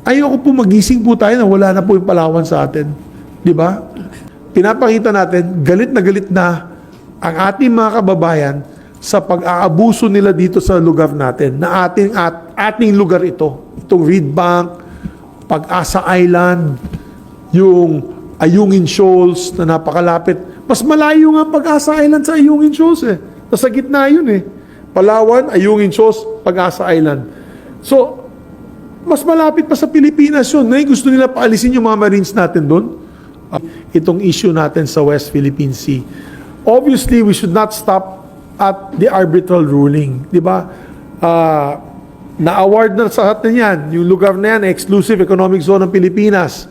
Ayoko po magising po tayo na wala na po yung Palawan sa atin. Di ba? Pinapakita natin, galit na ang ating mga kababayan sa pag-aabuso nila dito sa lugar natin, na ating lugar ito. Itong Reed Bank, Pag-asa Island, yung Ayungin Shoals na napakalapit. Mas malayo nga Pag-asa Island sa Ayungin Shoals eh. Nasa gitna yun eh. Palawan, Ayungin Shoals, Pag-asa Island. So, mas malapit pa sa Pilipinas yun. Ngayon gusto nila paalisin yung mga Marines natin doon. Itong issue natin sa West Philippine Sea. Obviously, we should not stop at the arbitral ruling. Di ba? Na-award na sa atin yan. Yung lugar na yan, exclusive economic zone ng Pilipinas.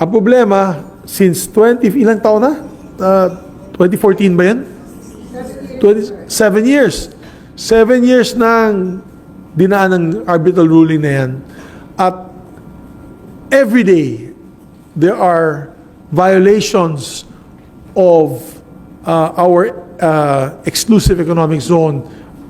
Ang problema, since ilang taon na? 2014 ba yan? 7 years. 7 years nang dinaan ng arbitral ruling na yan. At every day, there are violations of our exclusive economic zone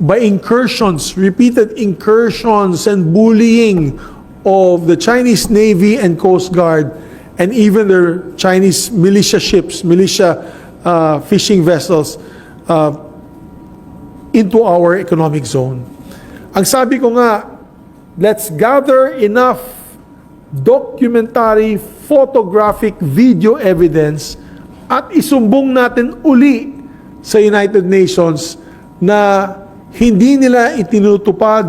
by incursions, repeated incursions and bullying of the Chinese Navy and Coast Guard and even their Chinese militia ships, fishing vessels into our economic zone. Ang sabi ko nga, let's gather enough documentary, photographic, video evidence at isumbong natin uli sa United Nations na hindi nila itinutupad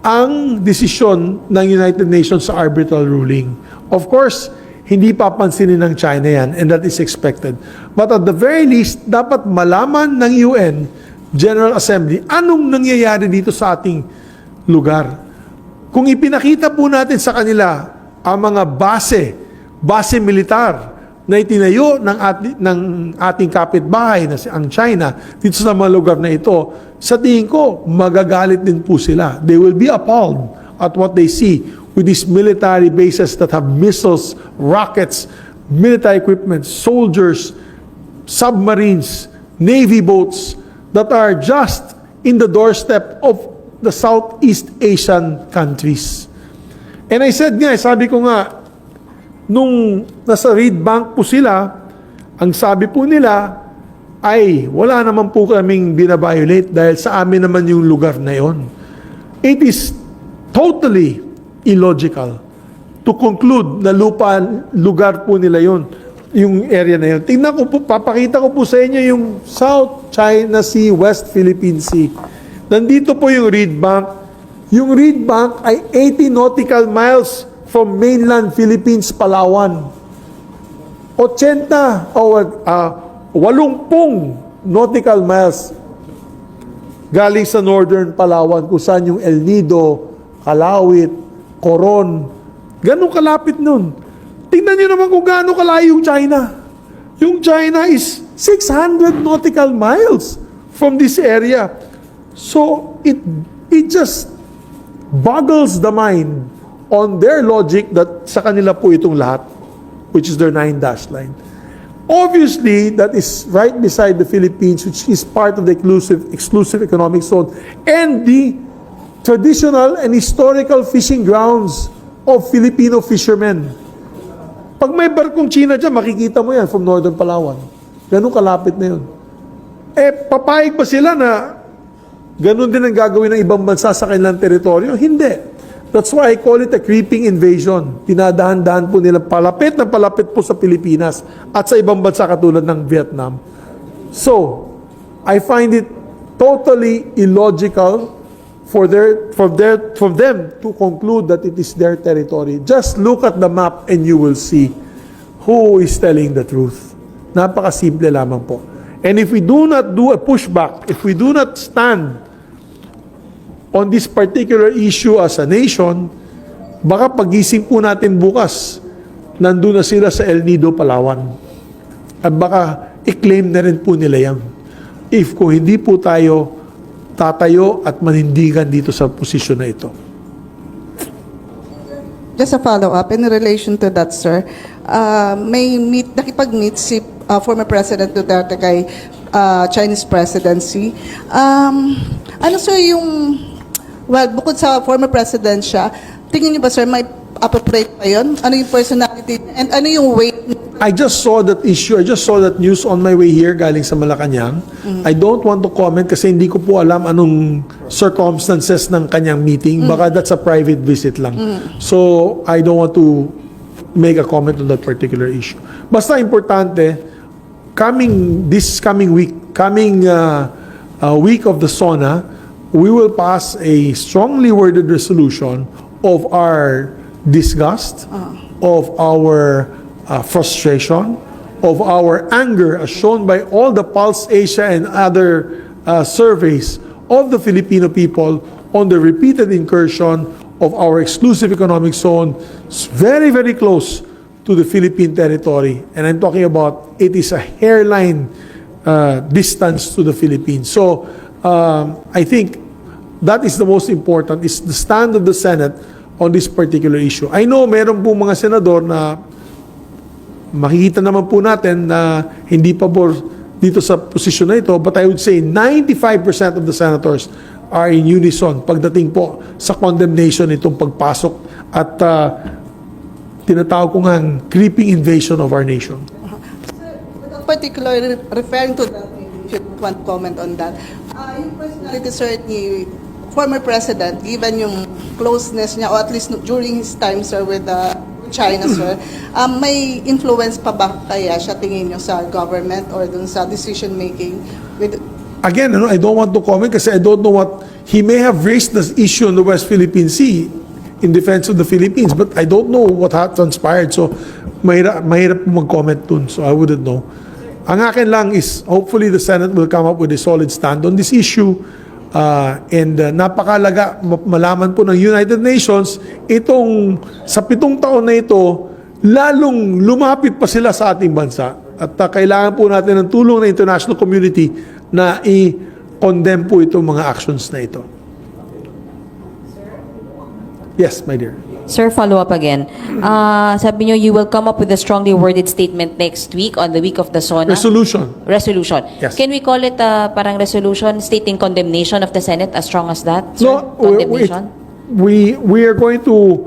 ang desisyon ng United Nations sa arbitral ruling. Of course, hindi papansinin ng China yan, and that is expected. But at the very least, dapat malaman ng UN General Assembly anong nangyayari dito sa ating lugar. Kung ipinakita po natin sa kanila ang mga base militar na itinayo ng ating kapitbahay na ang China dito sa mga lugar na ito, sa tingin ko, magagalit din po sila. They will be appalled at what they see with these military bases that have missiles, rockets, military equipment, soldiers, submarines, navy boats that are just in the doorstep of the Southeast Asian countries. And I said nga, sabi ko nga, nung nasa Reed Bank po sila, ang sabi po nila ay wala naman po kaming binabiolate dahil sa amin naman yung lugar na yon. It is totally illogical to conclude na lugar po nila yon, yung area na yun. Tingnan ko po, papakita ko po sa inyo yung South China Sea, West Philippine Sea. Nandito po yung Reed Bank. Yung Reed Bank ay 80 nautical miles from mainland Philippines, Palawan. 80 nautical miles galing sa northern Palawan kung saan yung El Nido, Calauit, Coron. Ganun kalapit nun. Tingnan nyo naman kung gaano kalayo yung China. Yung China is 600 nautical miles from this area. So, it just boggles the mind on their logic that sa kanila po itong lahat, which is their 9-dash line. Obviously, that is right beside the Philippines, which is part of the exclusive economic zone, and the traditional and historical fishing grounds of Filipino fishermen. Pag may barkong China dyan, makikita mo yan from Northern Palawan. Ganun kalapit na yun. Papayag pa sila na ganun din ang gagawin ng ibang bansa sa kanilang teritoryo? Hindi. That's why I call it a creeping invasion. Tinadahan-dahan po nila palapit na palapit po sa Pilipinas at sa ibang bansa katulad ng Vietnam. So, I find it totally illogical for them to conclude that it is their territory. Just look at the map and you will see who is telling the truth. Napakasimple lamang po. And if we do not do a pushback, if we do not stand on this particular issue as a nation, baka pagising po natin bukas, nandun na sila sa El Nido, Palawan. At baka i-claim na rin po nila yan. If kung hindi po tayo tatayo at manindigan dito sa posisyon na ito. Just a follow-up in relation to that, sir. Nakipag-meet si former President Duterte kay Chinese presidency. Ano, sir, bukod sa former president siya, tingin niyo ba, sir, may appropriate pa yun? Ano yung personality niya? And ano yung weight? I just saw that issue. I just saw that news on my way here galing sa Malacanang. I don't want to comment kasi hindi ko po alam anong circumstances ng kanyang meeting. Baka that's a private visit lang. So, I don't want to make a comment on that particular issue. Basta importante, this coming week of the SONA, we will pass a strongly worded resolution of our disgust, of our frustration, of our anger as shown by all the Pulse Asia and other surveys of the Filipino people on the repeated incursion of our exclusive economic zone very, very close to the Philippine territory. And I'm talking about it is a hairline distance to the Philippines. So I think that is the most important, is the stand of the Senate on this particular issue. I know meron po mga senador na makikita naman po natin na hindi pabor dito sa posisyon na ito, but I would say 95% of the senators are in unison pagdating po sa condemnation itong pagpasok at tinatawag ko nga creeping invasion of our nation. Particularly referring to that, if you want to comment on that, yung personality, sir, ni former president, given yung closeness niya, or at least during his time, sir, with China, sir, may influence pa ba kaya siya tingin niyo sa government or dun sa decision making with... Again, I don't want to comment kasi I don't know what he may have raised this issue in the West Philippine Sea in defense of the Philippines, but I don't know what had transpired. So mahirap mag-comment dun. So I wouldn't know. Ang akin lang is hopefully the Senate will come up with a solid stand on this issue. And napakalaga malaman po ng United Nations itong sa 7 taon na ito lalong lumapit pa sila sa ating bansa at kailangan po natin ng tulong ng international community na i-condemn po itong mga actions na ito. Yes, my dear. Sir, follow up again. Sabi niyo, you will come up with a strongly worded statement next week on the week of the SONA? Resolution. Yes. Can we call it parang resolution stating condemnation of the Senate as strong as that? Sir? No, condemnation? we are going to,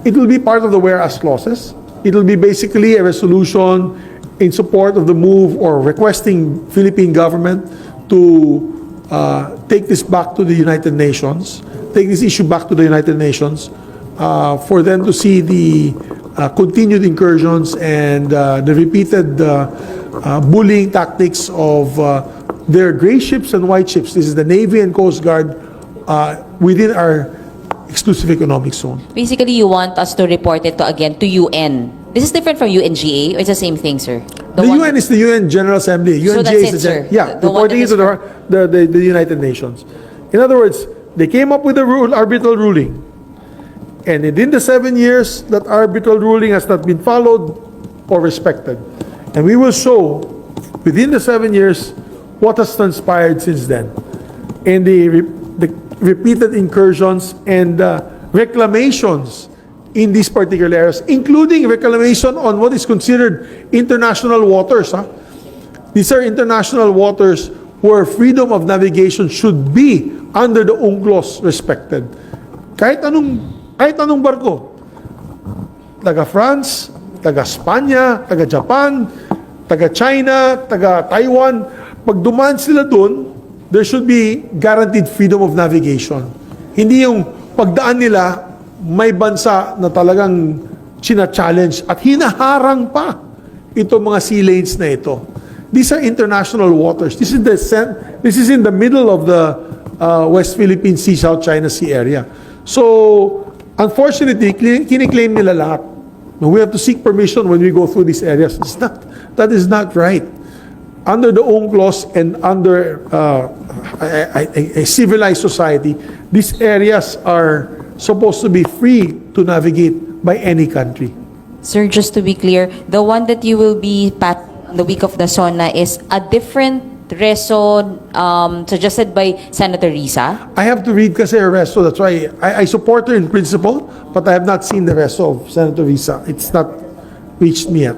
it will be part of the whereas clauses. It will be basically a resolution in support of the move or requesting Philippine government to take this back to the United Nations, take this issue back to the United Nations, for them to see the continued incursions and the repeated bullying tactics of their gray ships and white ships. This is the Navy and Coast Guard within our exclusive economic zone. Basically, you want us to report it to UN. This is different from UNGA, or it's the same thing, sir? The UN is the UN General Assembly. So UNGA that's is it, the sir? yeah, The reporting it to the United Nations. In other words, they came up with a arbitral ruling. And within the 7 years, that arbitral ruling has not been followed or respected. And we will show within the 7 years what has transpired since then. And the repeated incursions and reclamations in these particular areas, including reclamation on what is considered international waters. These are international waters where freedom of navigation should be under the UNCLOS respected. Kahit anong barko, taga France, taga Spanya, taga Japan, taga China, taga Taiwan, pag dumaan sila doon, there should be guaranteed freedom of navigation. Hindi yung pagdaan nila, may bansa na talagang china-challenge at hinaharang pa itong mga sea lanes na ito. These are international waters. This is in the middle of the West Philippine Sea, South China Sea area. So, unfortunately, kiniklaim nila lahat. We have to seek permission when we go through these areas. That is not right. Under the UNCLOS and under a civilized society, these areas are supposed to be free to navigate by any country. Sir, just to be clear, the one that you will be passing the week of the SONA is a different reso suggested by Senator Risa? I have to read kasi her reso. That's why I support her in principle, but I have not seen the reso of Senator Risa. It's not reached me yet.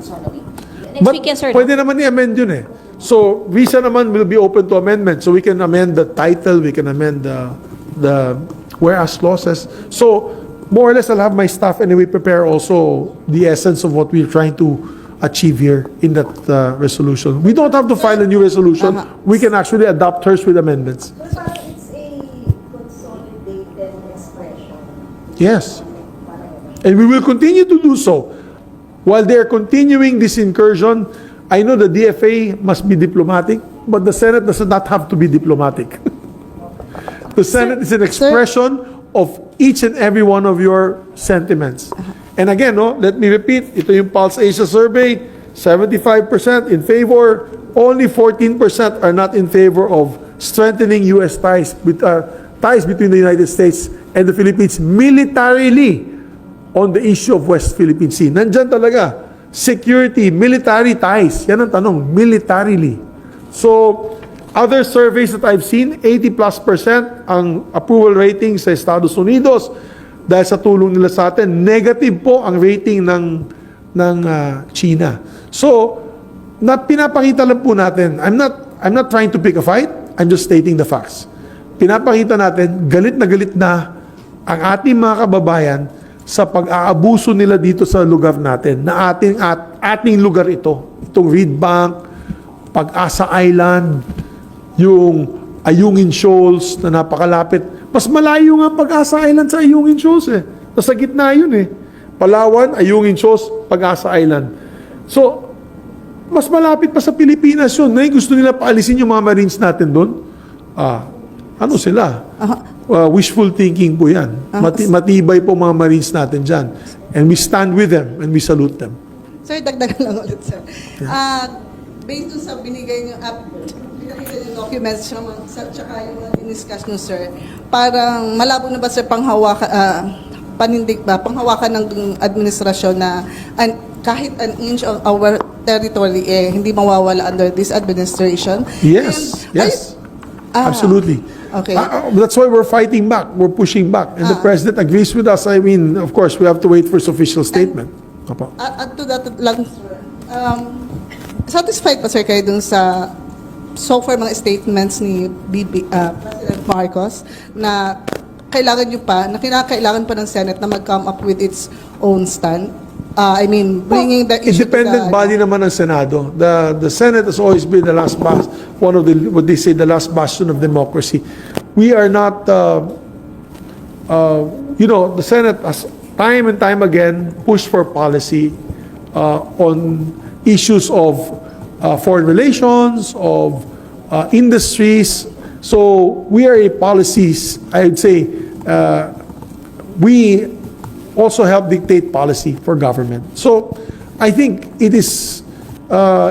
Next weekend, sir. Pwede naman i-amend yun eh. So, Risa naman will be open to amendment. So, we can amend the title, we can amend the whereas clauses. So, more or less, I'll have my staff anyway prepare also the essence of what we're trying to achieve here in that resolution. We don't have to file a new resolution. We can actually adopt hers with amendments. But parang it's a consolidated expression. Yes. And we will continue to do so. While they're continuing this incursion, I know the DFA must be diplomatic, but the Senate does not have to be diplomatic. The Senate is an expression of each and every one of your sentiments. And again, no, let me repeat, ito yung Pulse Asia survey, 75% in favor, only 14% are not in favor of strengthening U.S. ties between the United States and the Philippines militarily on the issue of West Philippine Sea. Nandyan talaga, security, military ties. Yan ang tanong, militarily. So, other surveys that I've seen, 80+% ang approval rating sa Estados Unidos dahil sa tulong nila sa atin. Negative po ang rating ng China. So, pinapakita lang po natin, I'm not trying to pick a fight, I'm just stating the facts. Pinapakita natin, galit na ang ating mga kababayan sa pag-aabuso nila dito sa lugar natin, na ating lugar ito. Itong Reed Bank, Pag-asa Island, yung Ayungin Shoals na napakalapit. Mas malayo nga Pag-asa Island sa Ayungin Shoals eh. Nasa gitna yun eh. Palawan, Ayungin Shoals, Pag-asa Island. So, mas malapit pa sa Pilipinas yun. Ngayon gusto nila paalisin yung mga Marines natin doon. Ano sila? Wishful thinking po yan. Matibay po mga Marines natin dyan. And we stand with them and we salute them. Sir, dagdagan lang ulit, sir. Based dun sa binigay niyo, pinakita niyo documents, tsaka yung diniscuss niyo, sir, parang malabo na ba, sir, panghawakan ng administrasyon na kahit an inch of our territory, hindi mawawala under this administration? Yes, yes. Absolutely. Okay. That's why we're fighting back. We're pushing back. And the President agrees with us. I mean, of course, we have to wait for his official statement. Add to that lang, sir. Satisfied pa, sir, kayo dun sa so far mga statements ni President Marcos na kinakailangan pa ng Senate na mag-come up with its own stand? I mean, bringing the issue independent body naman ng Senado. The Senate has always been the last one of the, what they say, the last bastion of democracy. We are not, the Senate has time and time again pushed for policy on issues of foreign relations, of industries. So we are a policies, I'd say, we also help dictate policy for government. So I think it is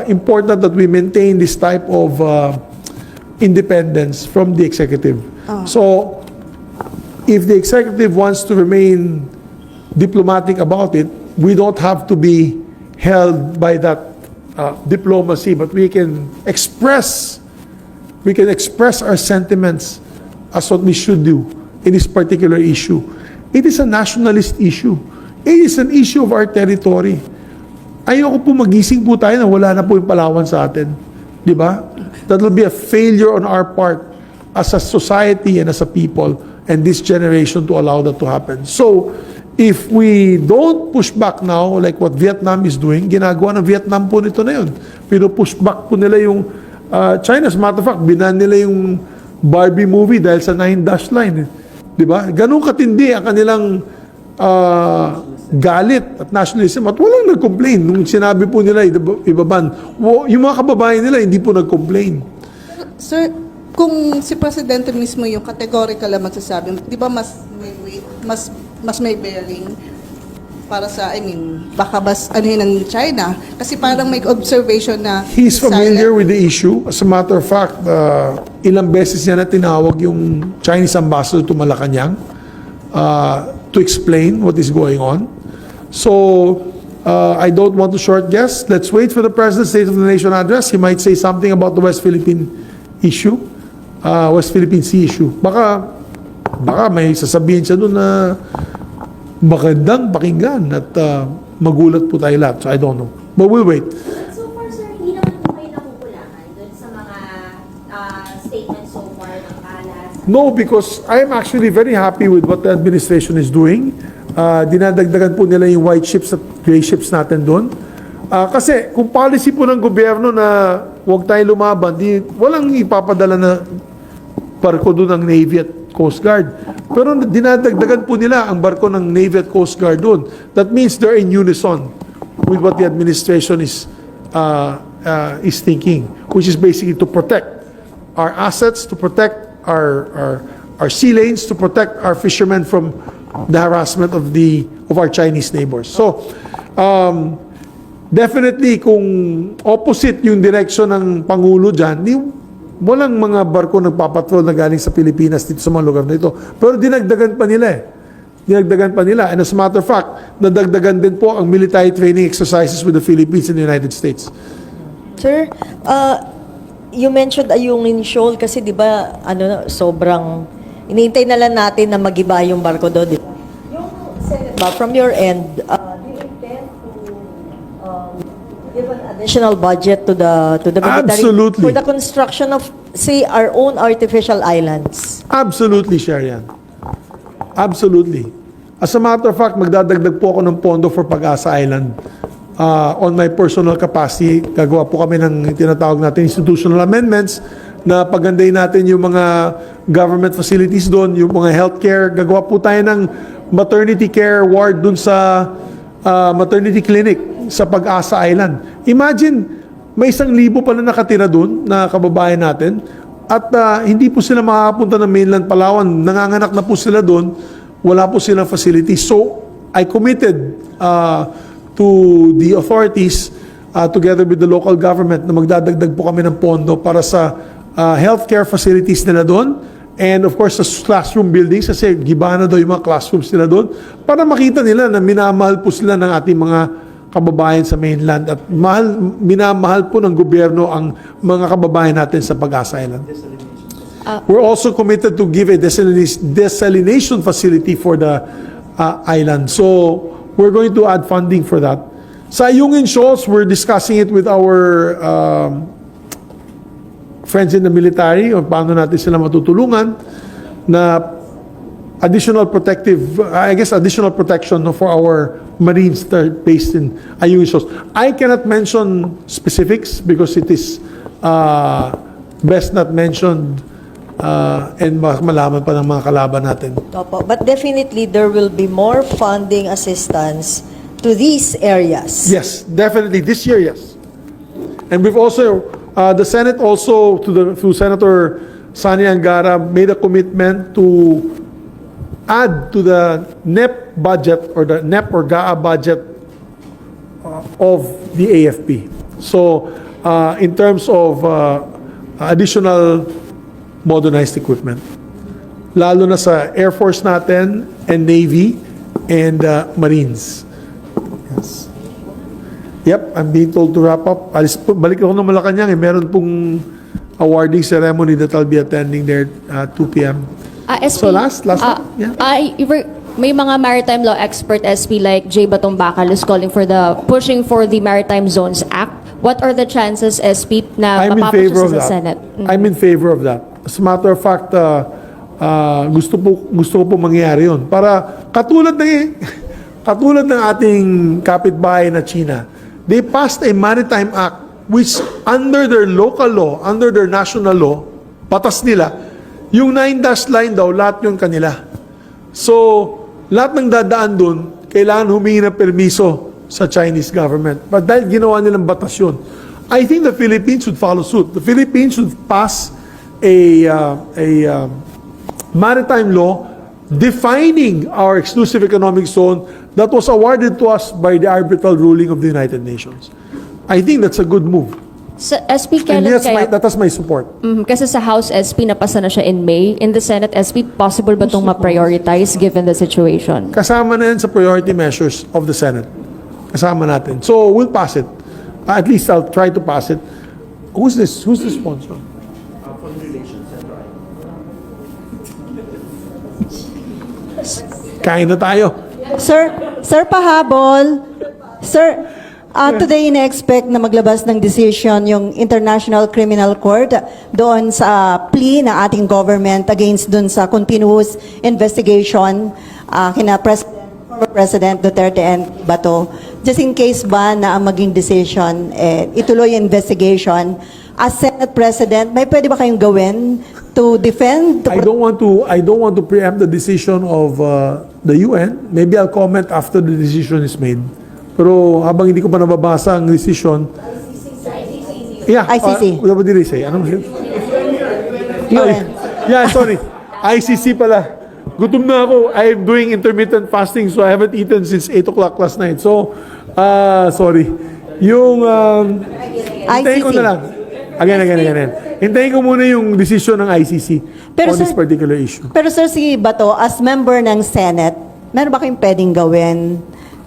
important that we maintain this type of independence from the executive. So if the executive wants to remain diplomatic about it, we don't have to be held by that diplomacy, but we can express our sentiments as what we should do in this particular issue. It is a nationalist issue. It is an issue of our territory. Ayoko po magising po tayo na wala na po yung Palawan sa atin. Di ba? That will be a failure on our part as a society and as a people and this generation to allow that to happen. So, if we don't push back now, like what Vietnam is doing, ginagawa ng Vietnam po nito na yun. Pero push back po nila yung China. As a matter of fact, binan nila yung Barbie movie dahil sa 9-dash line. Di ba? Ganun katindi ang kanilang galit at nationalism at walang nag-complain. Nung sinabi po nila ibaban, yung mga kababayan nila hindi po nag-complain. Sir, kung si Presidente mismo yung categorical na magsasabi, di ba mas may weight, mas may bearing para sa, baka yun ng China? Kasi parang may observation na He's familiar with the issue. As a matter of fact, ilang beses niya na tinawag yung Chinese ambassador to Malacanang to explain what is going on. So, I don't want to short guess. Let's wait for the President's State of the Nation address. He might say something about the West Philippine issue, West Philippine Sea issue. Baka may sasabihin siya doon na magandang pakinggan at magulat po tayo lahat. So I don't know. But we'll wait. So far, sir, hindi naman po kayo nakukulangan dun sa mga statements so far ng kalas? No, because I'm actually very happy with what the administration is doing. dinadagdagan po nila yung white ships at gray ships natin doon. Kasi kung policy po ng gobyerno na huwag tayo lumaban, walang ipapadala na barko doon ng Navy at Coast Guard. Pero dinadagdagan po nila ang barko ng Navy at Coast Guard doon. That means they're in unison with what the administration is thinking, which is basically to protect our assets, to protect our sea lanes, to protect our fishermen from the harassment of our Chinese neighbors. So, definitely, kung opposite yung direction ng Pangulo dyan, walang mga barko nagpapatrol na galing sa Pilipinas dito sa mga lugar na ito. Pero dinagdagan pa nila eh. Dinagdagan pa nila. And as a matter of fact, nadagdagan din po ang military training exercises with the Philippines and the United States. Sir, you mentioned Ayungin Shoal kasi di ba sobrang iniintay na lang natin na magiba yung barko doon. Di ba? Yung Senate ba, from your end, do you intend to give an additional budget to the military Absolutely. for the construction of, say, our own artificial islands? Absolutely, Sharian. Absolutely. As a matter of fact, magdadagdag po ako ng pondo for Pag-asa Island. On my personal capacity, gagawa po kami ng tinatawag natin institutional amendments na pagandahin natin yung mga government facilities doon, yung mga healthcare. Gagawa po tayo ng maternity care ward doon sa maternity clinic sa Pag-asa Island. Imagine, may 1,000 pa na nakatira doon na kababayan natin at hindi po sila makakapunta ng mainland Palawan. Nanganganak na po sila doon. Wala po silang facilities. So, I committed to the authorities together with the local government na magdadagdag po kami ng pondo para sa healthcare facilities nila doon and of course sa classroom buildings kasi giba na daw yung mga classrooms nila doon para makita nila na minamahal po sila ng ating mga kababayan sa mainland at minamahal po ng gobyerno ang mga kababayan natin sa Pag-asa Island. We're also committed to give a desalination facility for the island. So, we're going to add funding for that. Sa Ayungin Shoals, we're discussing it with our friends in the military o paano natin sila matutulungan na additional protection for our Marines that are based in Ayungin Shoals. I cannot mention specifics because it is best not mentioned and malaman pa ng mga kalaban natin. Opo. But definitely, there will be more funding assistance to these areas. Yes, definitely. This year, yes. And we've also, the Senate also, through Senator Sani Angara, made a commitment to add to the NEP budget or the NEP or GAA budget of the AFP. So, in terms of additional modernized equipment, lalo na sa Air Force natin and Navy and Marines. Yes. Yep, I'm being told to wrap up. Balik ako ng Malacanang. Meron pong awarding ceremony that I'll be attending there at 2 p.m. SP, So last yeah. may mga maritime law expert SP like J. Batong Bakal is calling for pushing for the Maritime Zones Act. What are the chances, SP, na I'm in mapapush favor of sa that. Senate? I'm in favor of that. As a matter of fact, gusto ko po mangyari yun. Para katulad ng ating kapitbahay na China, they passed a Maritime Act which under their local law, under their national law, batas nila, yung 9-dash line daw, lahat yung kanila. So, lahat ng dadaan dun, kailangan humingi ng permiso sa Chinese government. But dahil ginawa nilang batas yun, I think the Philippines should follow suit. The Philippines should pass a maritime law defining our exclusive economic zone that was awarded to us by the arbitral ruling of the United Nations. I think that's a good move. Sa SP, And kailan kaya? that has my support. Kasi sa House SP, napasa na siya in May. In the Senate SP, possible ba itong ma-prioritize given the situation? Kasama na yan sa priority measures of the Senate. Kasama natin. So, we'll pass it. At least I'll try to pass it. Who's the sponsor? Kain na tayo. Sir pahabol. Sir, today ina-expect na maglabas ng decision yung International Criminal Court doon sa plea ng ating government against doon sa continuous investigation kina President former President Duterte and Bato, just in case ba na ang maging decision, ituloy yung investigation, as Senate President, may pwede ba kayong gawin to defend? I don't want to preempt the decision of the UN. Maybe I'll comment after the decision is made. Pero habang hindi ko pa nababasa ang decision, yeah, ICC. What did I say? Anong UN. Yeah, sorry. ICC pala. Gutom na ako. I'm doing intermittent fasting, so I haven't eaten since 8 o'clock last night. So, sorry. Yung, hintayin ko na lang. Again. Hintayin ko muna yung decision ng ICC on this particular issue. Pero sir, si Bato, as member ng Senate, meron ba kayong pwedeng gawin?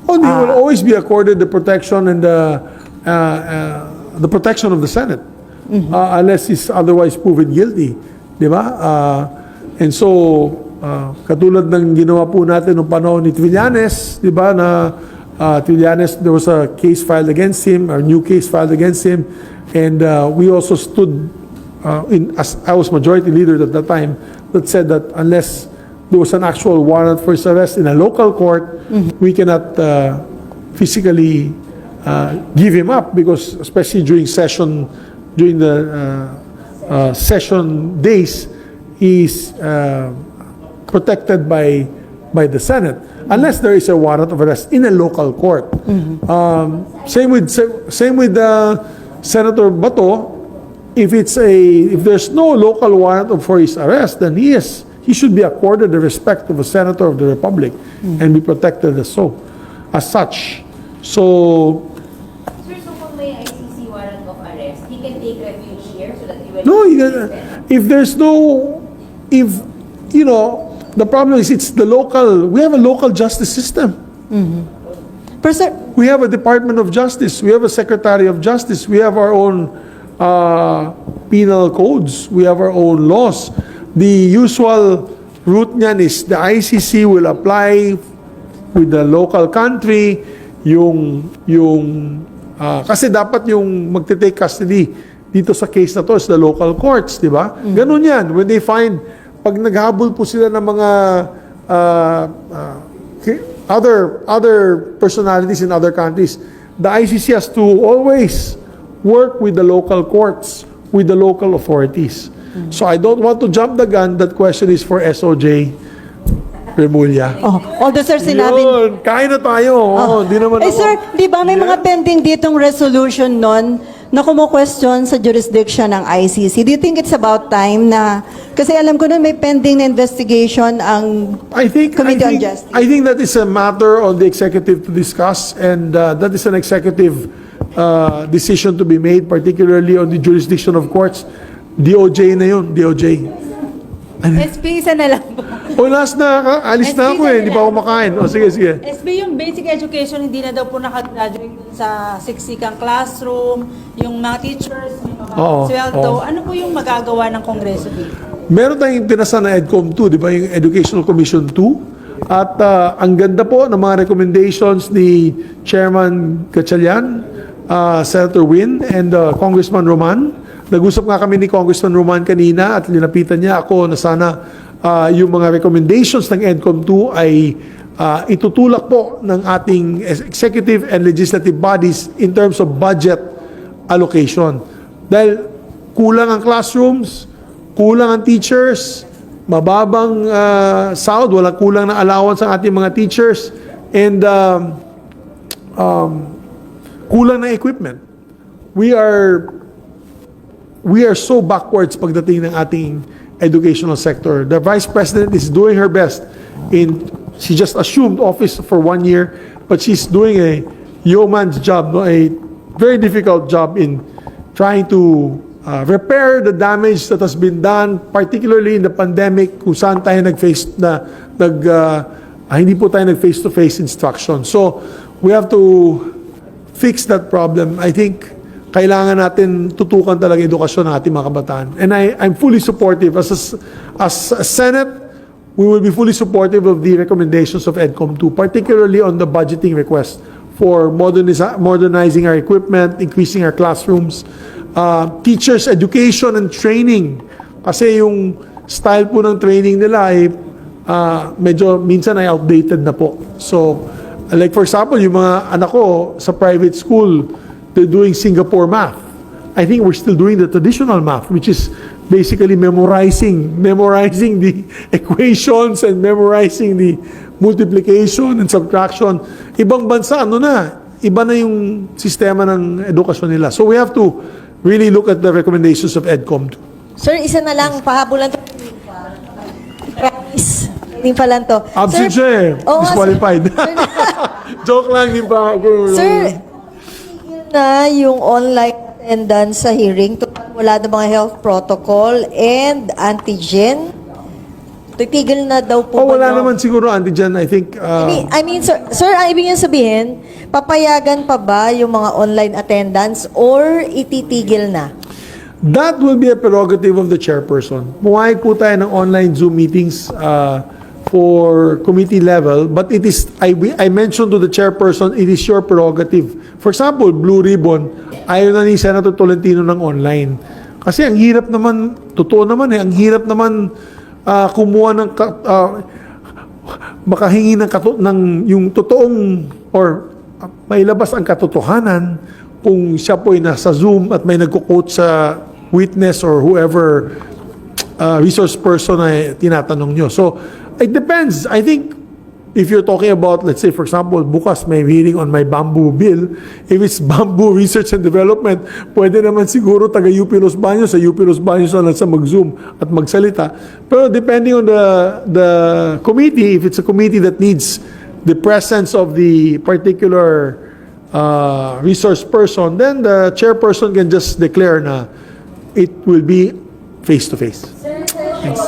Oh, they will always be accorded the protection and the protection of the Senate, unless he's otherwise proven guilty, di ba? And so, katulad ng ginawa po natin noong panahon ni Trillanes, di ba, na Trillanes, there was a case filed against him, or new case filed against him, and we also stood as I was majority leader at that time, that said that unless there was an actual warrant for his arrest in a local court, we cannot physically give him up, because especially during the session days, he's protected by the Senate, unless there is a warrant of arrest in a local court. Same with Senator Bato. If there's no local warrant for his arrest, then he should be accorded the respect of a senator of the republic and be protected as such. So, Sir, so kung may ICC warrant of arrest, he can take refuge here so that he will... no, the problem is we have a local justice system. Pero sir, We have a Department of Justice. We have a Secretary of Justice. We have our own penal codes. We have our own laws. The usual route niyan is the ICC will apply with the local country kasi dapat yung magte-take custody dito sa case na to is the local courts, di ba? Ganun yan. When they find, pag naghabol po sila ng mga other personalities in other countries, the ICC has to always work with the local courts, with the local authorities. So I don't want to jump the gun. That question is for SOJ Remulla. although sir, sinabi... Yun, kain na tayo. Di naman ako. sir, di ba may mga pending ditong resolution nun na kumu-question sa jurisdiction ng ICC? Do you think it's about time na... Kasi alam ko nun may pending na investigation ang Committee on Justice. I think that is a matter on the executive to discuss, and that is an executive decision to be made, particularly on the jurisdiction of courts. DOJ na yun, DOJ. SB, isa na lang po. Last na, alis na ako hindi pa ako makain. Sige. SB, yung basic education, hindi na daw po nakagraduate dun sa siksikan classroom, yung mga teachers, may mga sweldo. Ano po yung magagawa ng Kongreso dito? Meron tayong pinasa na EDCOM 2, di ba, yung Educational Commission 2. At ang ganda po ng mga recommendations ni Chairman Gatchalian, Senator Win, and Congressman Roman. Nag-usap nga kami ni Congressman Roman kanina at linapitan niya ako na sana yung mga recommendations ng EDCOM 2 ay itutulak po ng ating executive and legislative bodies in terms of budget allocation. Dahil kulang ang classrooms, kulang ang teachers, mababang sahod, walang kulang na allowance ang ating mga teachers, and kulang na equipment. We are so backwards pagdating ng ating educational sector. The Vice President is doing her best she just assumed office for 1 year, but she's doing a yeoman's job, a very difficult job in trying to repair the damage that has been done, particularly in the pandemic, kung saan tayo hindi po tayo nag-face-to-face instruction. So, we have to fix that problem. I think kailangan natin tutukan talaga edukasyon ng ating mga kabataan. And I'm fully supportive. As a Senate, we will be fully supportive of the recommendations of EDCOM 2, particularly on the budgeting request for modernizing our equipment, increasing our classrooms, teachers' education and training. Kasi yung style po ng training nila ay medyo minsan ay outdated na po. So, like for example, yung mga anak ko sa private school, they're doing Singapore math. I think we're still doing the traditional math, which is basically memorizing the equations and memorizing the multiplication and subtraction. Ibang bansa, iba na yung sistema ng edukasyon nila. So we have to really look at the recommendations of EDCOM. Sir, isa na lang, pahabulan to. Promise. Hindi pa lang to. Absent siya eh. Oo nga, Disqualified. Joke lang, di ba? Sir, tigil na yung online attendance sa hearing tuwag wala na mga health protocol and antigen. Titigil na daw po ba wala daw? naman siguro antigen, I think. I mean, sir, ang ibig niya sabihin, papayagan pa ba yung mga online attendance or ititigil na? That will be a prerogative of the chairperson. Pumayag po tayo ng online Zoom meetings for committee level, but it is, I mentioned to the chairperson, it is your prerogative. For example, Blue Ribbon, ayaw na ni Senator Tolentino ng online. Kasi ang hirap naman, totoo naman ang hirap naman kumuha ng, makahingi ng yung totoong, or mailabas ang katotohanan kung siya po ay nasa Zoom at may nagko-quote sa witness or whoever resource person ay tinatanong nyo. So, it depends. I think if you're talking about, let's say, for example, bukas may hearing on my bamboo bill, if it's bamboo research and development, pwede naman siguro taga-UP Los Baños, sa UP Los Baños na sa mag-Zoom at magsalita. Pero depending on the committee, if it's a committee that needs the presence of the particular resource person, then the chairperson can just declare na it will be face-to-face. Sir,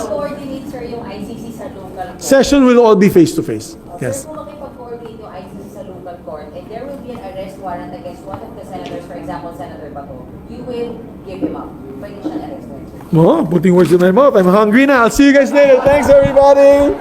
coordinate sir yung ICC sa local court. Session will all be face-to-face. Yes. Sir, kung makipag-coordinate yung ICC sa local court and there will be an arrest warrant against one of the senators, for example, Senator Bato, you will give him up. Pwede siyang arrestin. Oh, putting words in my mouth. I'm hungry now. I'll see you guys later. Thanks, everybody.